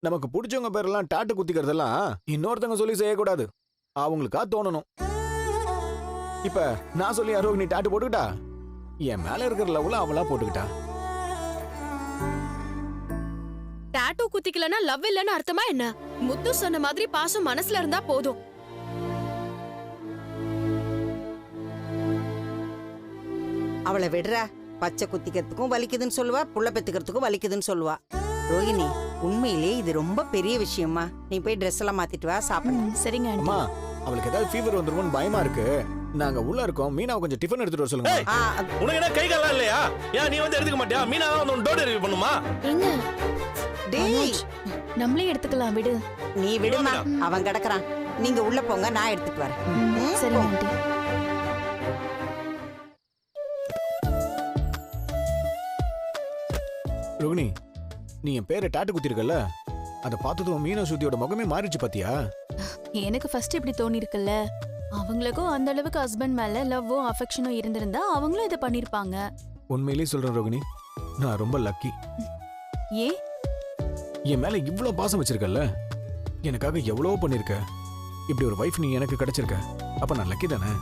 நமக்கு பிடிச்சவங்க பேரெல்லாம் டாட்டு குத்திக்கிறதெல்லாம் இன்னொருத்தவங்க சொல்லி செய்யக்கூடாது, அவங்களுக்கா தோணணும். இப்ப நான் சொல்லி ரோகிணி டாட்டு போட்டுக்கிட்டா, என் மேல இருக்கிற லவ்ல அவளா போட்டுக்கிட்டா. டாட்டூ குத்திக்கலன்னா லவ் இல்லன்னு அர்த்தமா என்ன? முத்து சொன்ன மாதிரி பாசம் மனசுல இருந்தா போதும். அவளை விடுறா. பச்சை குத்திக்கிறதுக்கும் வலிக்குதுன்னு சொல்லுவா, புள்ள பெத்துக்கிறதுக்கும் வலிக்குதுன்னு சொல்லுவா. ரோகிணி, உண்மையிலே இது ரொம்ப பெரிய விஷயமா. நீ போய் ட்ரெஸ் எல்லாம் மாத்திட்டு வா, சாப்பிடலாம். சரிங்க ஆண்டி. அம்மா, அவளுக்கு ஏதாவது ஃபீவர் வந்துருமோன்னு பயமா இருக்கு. நாங்க உள்ள இருக்கோம். மீனா கொஞ்சம் டிஃபன் எடுத்துட்டு வர சொல்லுங்க. உனக்கு என்ன கை காலம் இல்லையா? ஏன் நீ வந்து எடுத்துக்க மாட்டியா? மீனா வந்து டோர் டெலிவரி பண்ணுமா? எங்க டேய், நம்மளே எடுத்துக்கலாம் விடு. நீ விடுமா, அவன் கிடக்குறான். நீங்க உள்ள போங்க, நான் எடுத்துட்டு வரேன். சரி ஆண்டி. ரோகிணி, நீ என் பேரை டாட்டு குத்திருக்கல, அதை பார்த்ததும் மீனா சுத்தியோட முகமே மாறிச்சு பாத்தியா? எனக்கு ஃபர்ஸ்ட் இப்படி தோணி இருக்குல்ல, அவங்களுக்கும் அந்த அளவுக்கு ஹஸ்பண்ட் மேல லவ்வும் அஃபெக்ஷனும் இருந்திருந்தா அவங்களும் இதை பண்ணிருப்பாங்க. உண்மையிலேயே சொல்றேன் ரோகிணி, நான் ரொம்ப லக்கி. ஏன்? என் மேல இவ்ளோ பாசம் வச்சிருக்கல, எனக்காக எவ்வளவோ பண்ணிருக்க. இப்படி ஒரு வைஃப் நீ எனக்கு கிடைச்சிருக்க, அப்ப நான் லக்கி தானே?